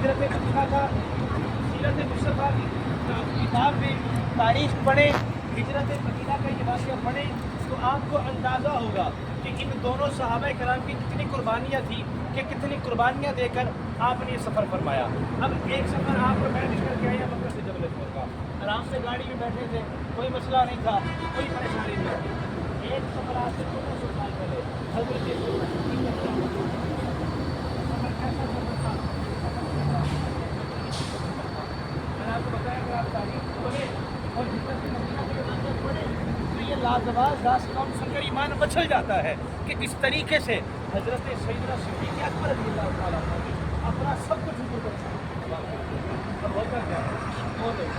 हिजरत मदीना का सीरत मुस्तफ़ा की किताब में तारीख पढ़े, हिजरत मदीना का ये वाक़या पढ़े तो आपको अंदाज़ा होगा कि इन दोनों सहाबा कराम की कितनी कुर्बानियाँ थी, कि कितनी कुर्बानियाँ देकर आपने ये सफ़र फरमाया। अब एक सफ़र आप मैनेज करके आए मक्का से जबल नूर का, आराम से गाड़ी में बैठे थे, कोई मसला नहीं था, कोई परेशानी नहीं थी। एक सफ़र आज से 1400 साल पहले हज़रत आपको बताया कि आप तारीख पढ़े और हिजरत मदीना के वाक़या पढ़े तो ये लाजवाब दास्तान सुनकर ईमान मचल जाता है कि इस तरीके से हज़रत सैयदना सिद्दीक़ अकबर रज़ियल्लाहु तआला अन्हु ने अपना सब कुछ हुजूर को अब होता क्या है, वो लोग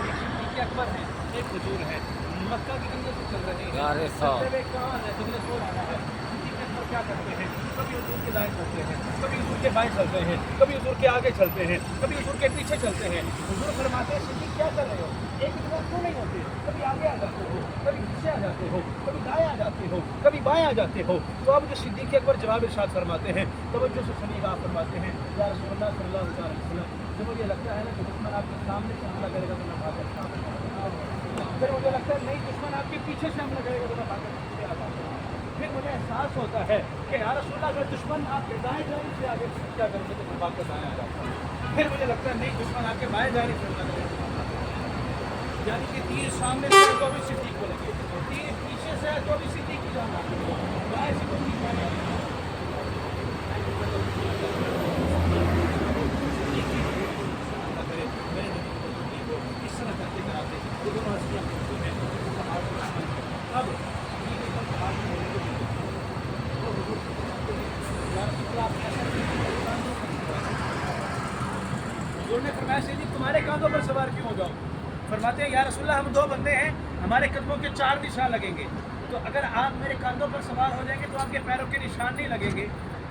एक सिद्दीक़ अकबर है, एक हुजूर है, मक्का की जंगल से चल रहे हैं, चलते हुए कहाँ है, जंगल सो रहा है। सिद्दीक़ अकबर क्या करते हैं, कभी हुजूर के दाएं चलते हैं, कभी हुजूर के बाएं चलते हैं, कभी हुजूर के आगे चलते हैं, कभी हुजूर के पीछे चलते हैं। हुजूर फरमाते हैं सिद्दीक़ क्या कर रहे हो, एक जगह क्यों नहीं होते, कभी आगे आ जाते हो, कभी पीछे आ जाते हो, कभी दाएं आ जाते हो, कभी बाएं आ जाते हो। तो अब जो सिद्दीक़ अकबर जवाब इरशाद फरमाते हैं, तवज्जो से सुनिएगा, आप फरमाते हैं या रसूलुल्लाह सल्लल्लाहु अलैहि वसल्लम, जब मुझे लगता है ना कि दुश्मन आपके सामने से हमला करेगा तो मैं भागकर सामने, फिर मुझे लगता है नहीं दुश्मन आपके पीछे से हमला करेगा तो मैं भागकर पीछे आ जाता हूँ। फिर मुझे एहसास होता है कि या रसूलुल्लाह अगर दुश्मन आपके दाएं जाने से आगे क्या करेंगे तो मैं भागकर दाएं आ जाता हूँ। फिर मुझे लगता है नहीं दुश्मन आपके बाएं जाने से हमला करेगा, यानी कि तीर सामने से तो भी सिद्दीक़ को लगे, तीर पीछे से तो भी सिद्दीक़ की जान आती है, बाएं से तो नहीं जाने आती है। इस तरह करते कराते वो दोनों हस्तियाँ मौजूद हैं। अब हुजूर ने फरमाया सिद्दीक़ तुम्हारे कांधों पर सवार क्यों हो जाऊँ। फरमाते हैं या रसूलल्लाह हम दो बंदे हैं, हमारे कदमों के 4 निशान लगेंगे, तो अगर आप मेरे कांधों पर सवार हो जाएंगे तो आपके पैरों के निशान नहीं लगेंगे।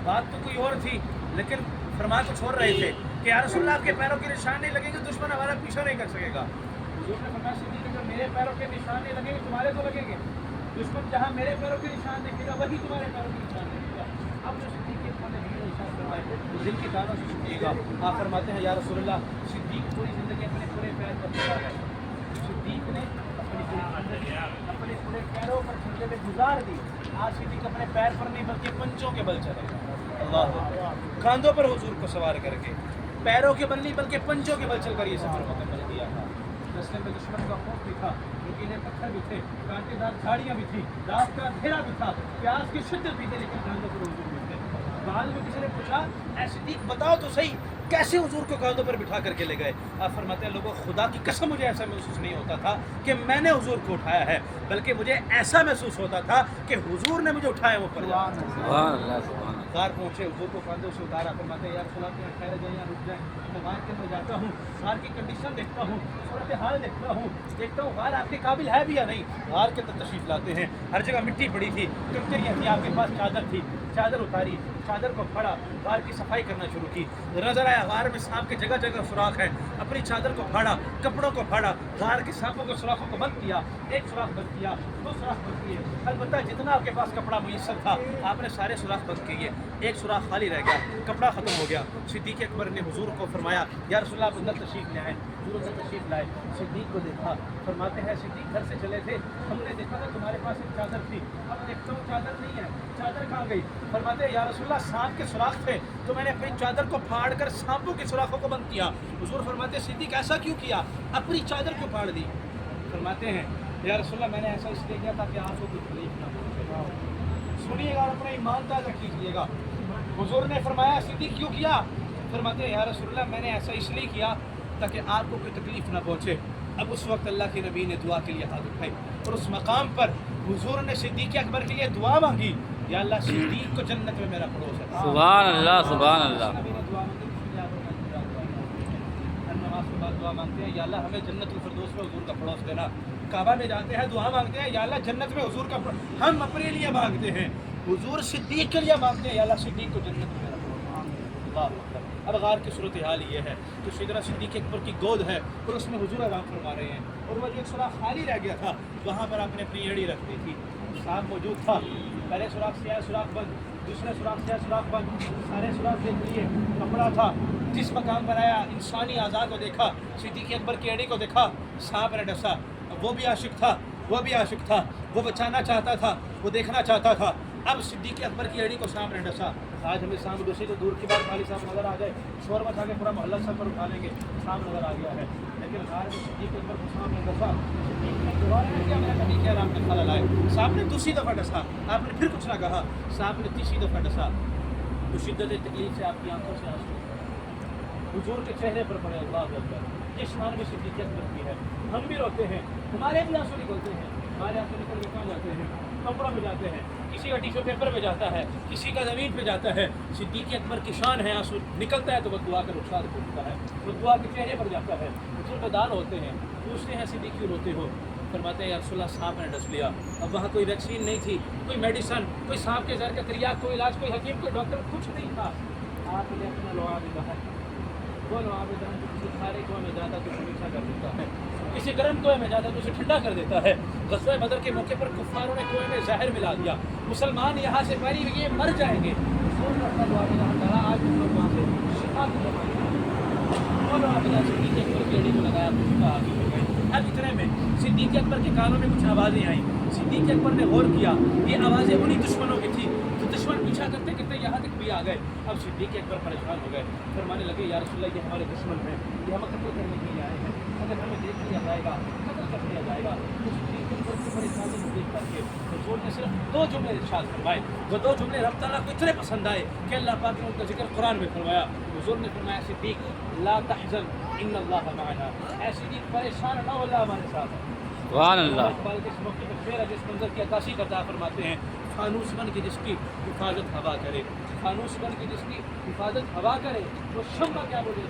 बात तो कोई और थी लेकिन फरमा को छोड़ रहे थे कि या रसूलल्लाह आपके पैरों के निशान नहीं लगेंगे, दुश्मन हमारा पीछा नहीं कर सकेगा। हुजूर ने फरमाया सिद्दीक़ अगर मेरे पैरों के निशान नहीं लगेंगे तुम्हारे तो लगेंगे, दुश्मन जहाँ मेरे पैरों के निशान देखेगा वही तुम्हारे पैरों के निशान देखेगा। अब जो सिद्दीक़ के दिल की दादा से सुनिएगा, आप फरमाते हैं या रसूलल्लाह सिद्दीक़ पूरी ज़िंदगी अपने पूरे पैर पर चला है, सिद्दीक़ ने अपने पूरे पैरों पर झंडे में गुजार दी। आज सिद्दीक़ अपने पैर पर नहीं बल्कि पंचों के बल चलेगा। अल्लाह कांधों पर हुजूर को सवार करके, पैरों के बल नहीं बल्कि पंचों के बल चलकर ये सफर मुकम्मल किया था। रस्ते में दुश्मन का खौफ भी था, नुकीले पत्थर भी थे, कांटेदार झाड़ियाँ भी थी, रात का अंधेरा भी था, प्यास की शिद्दत भी थी, लेकिन कांधों पर हुजूर भी थे। बाद में किसी ने पूछा ऐ सिद्दीक़ बताओ तो सही कैसे हुजूर को कांधों पर बिठा करके ले गए। आप फरमाते हैं लोगों खुदा की कसम मुझे ऐसा महसूस नहीं होता था कि मैंने हुजूर को उठाया है, बल्कि मुझे ऐसा महसूस होता था कि हुजूर ने मुझे उठाया वो पर कार पहुँचे, हुजूर को कांधों से उतारा। फरमाते हैं यार रसूलल्लाह यहाँ ठहर जाए, यहाँ रुक जाए, मैं गार के अंदर जाता हूँ, गार की कंडीशन देखता हूँ, सूरत हाल देखता हूँ गार आपके काबिल है भी या नहीं। गार के अंदर तशरीफ लाते हैं, हर जगह मिट्टी पड़ी थी, कंकरियाँ थी, आपके पास चादर थी, चादर उतारी, चादर को फाड़ा, गार की सफाई करना शुरू की। नजर आया गार में सांप के जगह जगह सुराख है, अपनी चादर को फाड़ा, कपड़ों को फाड़ा, गार के सांपों को सुराखों को बंद किया, एक सुराख बंद किया, 2 सुराख बंद किए, अलबत्ता जितना आपके पास कपड़ा मुयस्सर था आपने सारे सुराख बंद किए, एक सुराख खाली रह गया, कपड़ा खत्म हो गया। सिद्दीक़ अकबर ने हुजूर को फरमाया या रसूलल्लाह आप अंदर तशरीफ ले आए। हुजूर अंदर तशरीफ लाए, सिद्दीक़ को देखा, फरमाते हैं सिद्दीक़ घर से चले थे, हमने देखा था तुम्हारे पास एक चादर थी, अब देखता हूँ चादर नहीं है, चादर कहाँ गई। फरमाते हैं या रसूलल्लाह सांप के सुराख थे तो मैंने अपनी चादर को फाड़ कर सांपों के सुराखों को बंद किया। हुजूर फरमाते हैं सिद्दीक़ ऐसा क्यों किया, अपनी चादर क्यों फाड़ दी। फरमाते हैं या रसूलल्लाह मैंने ऐसा इसलिए किया ताकि आपको कोई तकलीफ ना हो। सुनिएगा और अपना ईमान ताज़ा कीजिएगा। हुजूर ने फरमाया सिद्दीक़ क्यों किया। फरमाते हैं या रसूलल्लाह मैंने ऐसा इसलिए किया ताकि आपको कोई तकलीफ ना पहुँचे। अब उस वक्त अल्लाह के नबी ने दुआ के लिए हाथ उठाई और उस मकाम पर हुजूर ने सिद्दीक़ अकबर के लिए दुआ मांगी, या अल्लाह सिद्दीक़ को जन्नत में मेरा पड़ोस है। सुभान अल्लाह सुभान अल्लाह। नबी ने दुआ मांगी, नमाज के बाद दुआ मांगते हैं या अल्लाह हमें जन्नतुल फिरदौस में हुजूर का पड़ोस देना। काबा में जाते हैं दुआ मांगते हैं या अल्लाह जन्नत में हुजूर का हम अपने लिए मांगते हैं, हुजूर सिद्दीक़ के लिए मांगते हैं या अल्लाह सिद्दीक़ को जन्नत में मेरा पड़ोस। अल्लाह अकबर। अब गार की सूरत हाल ये है तो सैयदना सिद्दीक़ अकबर की गोद है और उसमें हुजूर आराम फरमा रहे हैं, और वो जो एक सुराख खाली रह गया था वहाँ पर आपने अपनी एड़ी रख दी थी, सांप मौजूद था, पहले सुराख से सुराख बंद, दूसरे सुराख से सुराख बंद, सारे सुराख देख लिए, कपड़ा था, जिस मकाम बनाया इंसानी आज़ा को देखा, सिद्दीक़ अकबर की एड़ी को देखा, सांप ने डसा। वो भी आशिक था, वो भी आशिक था, वो बचाना चाहता था, वो देखना चाहता था। अब सिद्दीक़ अकबर की एड़ी को सांप ने डसा। आज हमें सांप डसे तो दूर की बात, खाली सांप नज़र आ जाए, शोर मचा के पूरा मोहल्ला सर पर उठा लेंगे, सांप नज़र आ गया है। लेकिन आज सिद्दीक़ अकबर को सांप ने डसा, सिद्दीक़ ने दोबारा नहीं किया, मैंने कभी किया, आपने खाला लाए। सांप ने दूसरी दफ़ा डसा, आपने फिर कुछ ना कहा, सांप ने तीसरी दफ़ा डसा। तो शिद्दत तकलीफ से आपकी आंखों से आंसू हुजूर के चेहरे पर पड़े। अल्लाह अकबर, ये शान में सिद्दीक़ अकबर की है। हम भी रोते हैं, हमारे भी आंसू निकलते हैं, हमारे आंसू निकल के कहाँ जाते हैं? कब्रों में जाते हैं, किसी का टिश्यू पेपर पे जाता है, किसी का ज़मीन पे जाता है। सिद्दीक़ अकबर की शान है, आंसू निकलता है तो वो दुआ का रुखसार होता है, वो दुआ के चेहरे पर जाता है। हुजूर बदान होते हैं, पूछते हैं सिद्दीक़ क्यों रोते हो? फरमाते हैं या रसूलल्लाह सांप ने डस लिया। अब वहाँ कोई वैक्सीन नहीं थी, कोई मेडिसन, कोई सांप के जहर का त्रियाक, कोई इलाज, कोई हकीम, कोई डॉक्टर, कुछ नहीं था। आपने अपना लुआब है, वो लुआब जो किसी खारे कुएं में जाता तो मीठा कर देता है, किसी गर्म कुएं में जाता तो उसे ठंडा कर देता है। ग़ज़वा बदर के मौके पर कुफ़ारों ने कुएं में ज़हर मिला दिया, मुसलमान यहाँ से पहले ये मर जाएंगे। आज हम लोग वहाँ से शिफा की दवा सिद्दीक़ अकबर की एड़ी को लगाया तो शिफा हासिल हो गई। अब इतने में सिद्दीक़ अकबर के कानों में कुछ आवाज़ें आईं। सिद्दीक़ अकबर ने गौर किया, ये आवाज़ें उन्हीं दुश्मनों की थी, तो दुश्मन पीछा करते करते यहाँ तक भी आ गए। अब सिद्दीक़ अकबर परेशान हो गए, फरमाने लगे या रसूलल्लाह ये हमारे दुश्मन हैं, ये हमें कत्ल करने के लिए आए हैं, अगर हमें देख लिया जाएगा, कत्ल कर दिया जाएगा। तो सिद्दीक़ अकबर की परेशानी को देख करके हुजूर ने सिर्फ 2 जुमले इरशाद फरमाए। वो 2 जुमले रब तआला को इतने पसंद आए कि अल्लाह पाक ने उनका जिक्र कुरान में फरमाया। हुजूर ने फरमाया सिद्दीक़ ला तहज़न इन्नल्लाह मअना, ऐ सिद्दीक़ परेशान ना हो, अल्लाह हमारे साथ है। सुभान अल्लाह। इकबाल के इस मौके पर शेर है जिस मंजर की अक्कासी करता फरमाते हैं, फानूस बन के जिसकी हिफाजत हवा करे, फानूस बन के जिसकी हिफाजत हवा करे, वो शम्मा क्या बोले